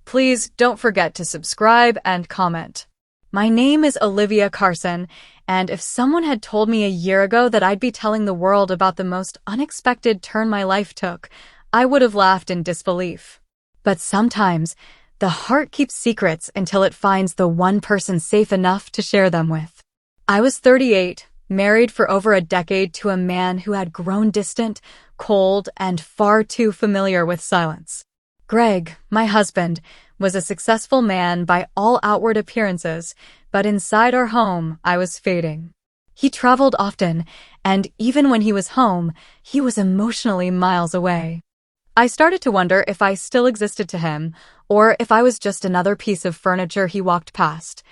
Please don't forget to subscribe and comment. My name is Olivia Carson, and if someone had told me a year ago that I'd be telling the world about the most unexpected turn my life took, I would have laughed in disbelief. But sometimes, the heart keeps secrets until it finds the one person safe enough to share them with. I was 38, married for over a decade to a man who had grown distant, cold, and far too familiar with silence. Greg, my husband, was a successful man by all outward appearances, but inside our home, I was fading. He traveled often, and even when he was home, he was emotionally miles away. I started to wonder if I still existed to him, or if I was just another piece of furniture he walked past.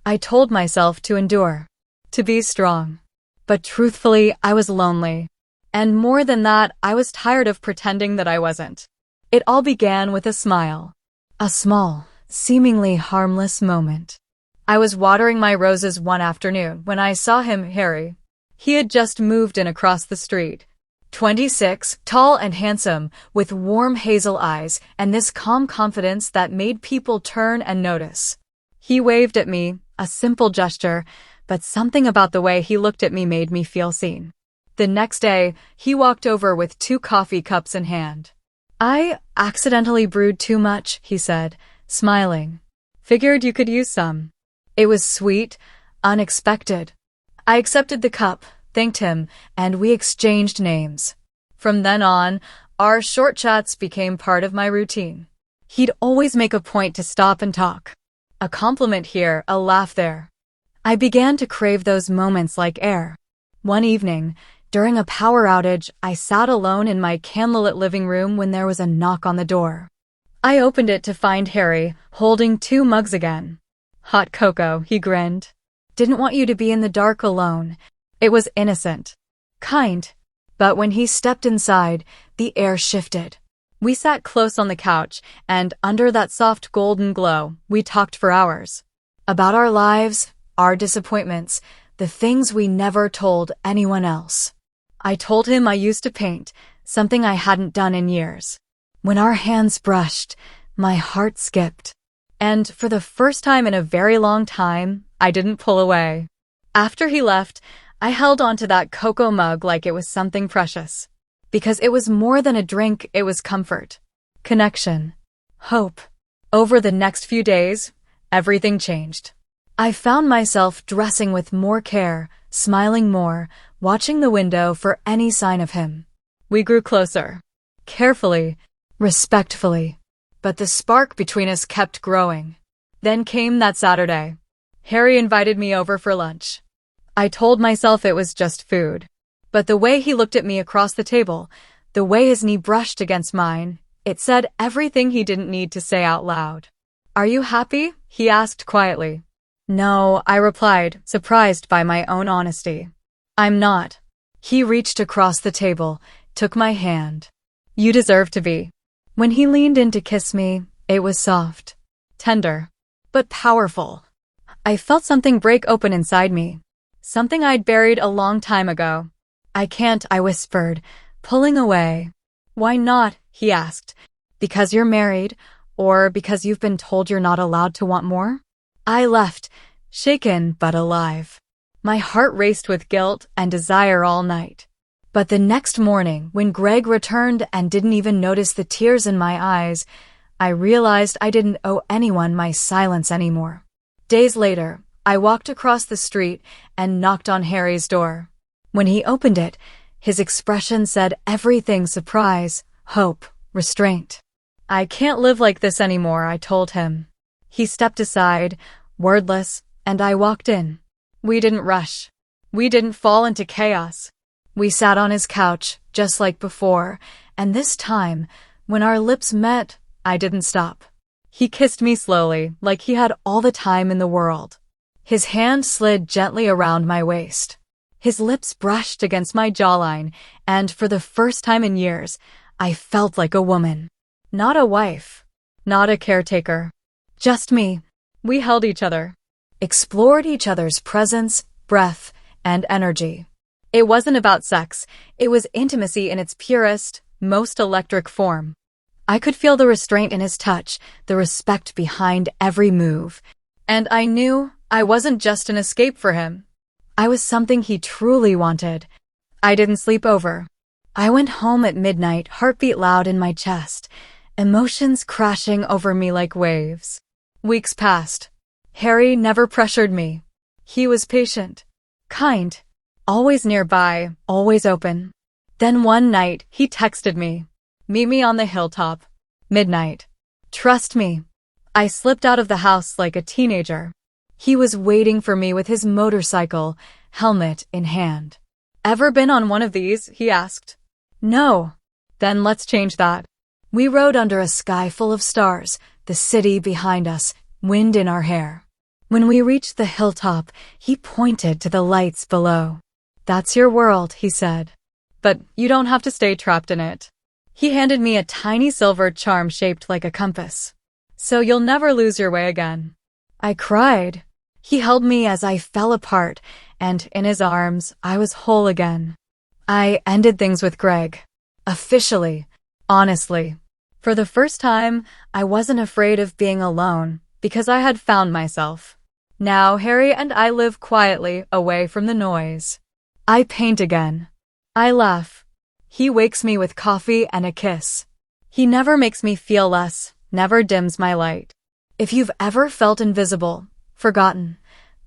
I told myself to endure, to be strong. But truthfully, I was lonely. And more than that, I was tired of pretending that I wasn't. It all began with a smile. A small, seemingly harmless moment. I was watering my roses one afternoon when I saw him, Harry. He had just moved in across the street. 26, tall and handsome, with warm hazel eyes and this calm confidence that made people turn and notice. He waved at me, a simple gesture, but something about the way he looked at me made me feel seen. The next day, he walked over with 2 coffee cups in hand. I accidentally brewed too much, he said, smiling. Figured you could use some. It was sweet, unexpected. I accepted the cup, thanked him, and we exchanged names. From then on, our short chats became part of my routine. He'd always make a point to stop and talk. A compliment here, a laugh there. I began to crave those moments like air. One evening, during a power outage, I sat alone in my candlelit living room when there was a knock on the door. I opened it to find Harry, holding 2 mugs again. Hot cocoa, he grinned. Didn't want you to be in the dark alone. It was innocent. Kind. But when he stepped inside, the air shifted. We sat close on the couch, and under that soft golden glow, we talked for hours. About our lives, our disappointments, the things we never told anyone else. I told him I used to paint, something I hadn't done in years. When our hands brushed, my heart skipped. And for the first time in a very long time, I didn't pull away. After he left, I held onto that cocoa mug like it was something precious. Because it was more than a drink, it was comfort, connection, hope. Over the next few days, everything changed. I found myself dressing with more care, smiling more, watching the window for any sign of him. We grew closer. Carefully, respectfully. But the spark between us kept growing. Then came that Saturday. Harry invited me over for lunch. I told myself it was just food. But the way he looked at me across the table, the way his knee brushed against mine, it said everything he didn't need to say out loud. "Are you happy?" he asked quietly. "No," I replied, surprised by my own honesty. "I'm not." He reached across the table, took my hand. "You deserve to be." When he leaned in to kiss me, it was soft, tender, but powerful. I felt something break open inside me, something I'd buried a long time ago. "I can't," I whispered, pulling away. "Why not?" he asked. "Because you're married, or because you've been told you're not allowed to want more?" I left, shaken but alive. My heart raced with guilt and desire all night. But the next morning, when Greg returned and didn't even notice the tears in my eyes, I realized I didn't owe anyone my silence anymore. Days later, I walked across the street and knocked on Harry's door. When he opened it, his expression said everything: surprise, hope, restraint. "I can't live like this anymore," I told him. He stepped aside, wordless, and I walked in. We didn't rush. We didn't fall into chaos. We sat on his couch, just like before, and this time, when our lips met, I didn't stop. He kissed me slowly, like he had all the time in the world. His hand slid gently around my waist. His lips brushed against my jawline, and for the first time in years, I felt like a woman. Not a wife. Not a caretaker. Just me. We held each other. Explored each other's presence, breath, and energy. It wasn't about sex. It was intimacy in its purest, most electric form. I could feel the restraint in his touch, the respect behind every move. And I knew I wasn't just an escape for him. I was something he truly wanted. I didn't sleep over. I went home at midnight, heartbeat loud in my chest, emotions crashing over me like waves. Weeks passed. Harry never pressured me. He was patient, kind, always nearby, always open. Then one night, he texted me, "Meet me on the hilltop. Midnight. Trust me." I slipped out of the house like a teenager. He was waiting for me with his motorcycle, helmet in hand. "Ever been on one of these?" he asked. "No." "Then let's change that." We rode under a sky full of stars, the city behind us, wind in our hair. When we reached the hilltop, he pointed to the lights below. "That's your world," he said. "But you don't have to stay trapped in it." He handed me a tiny silver charm shaped like a compass. "So you'll never lose your way again." I cried. He held me as I fell apart, and in his arms, I was whole again. I ended things with Greg. Officially. Honestly. For the first time, I wasn't afraid of being alone, because I had found myself. Now Harry and I live quietly, away from the noise. I paint again. I laugh. He wakes me with coffee and a kiss. He never makes me feel less, never dims my light. If you've ever felt invisible, forgotten,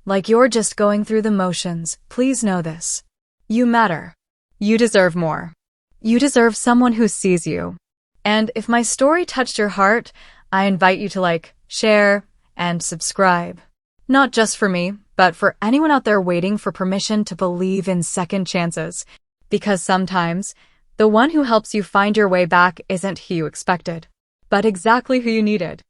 like you're just going through the motions, please know this. You matter. You deserve more. You deserve someone who sees you. And if my story touched your heart, I invite you to like, share, and subscribe. Not just for me, but for anyone out there waiting for permission to believe in second chances. Because sometimes, the one who helps you find your way back isn't who you expected, but exactly who you needed.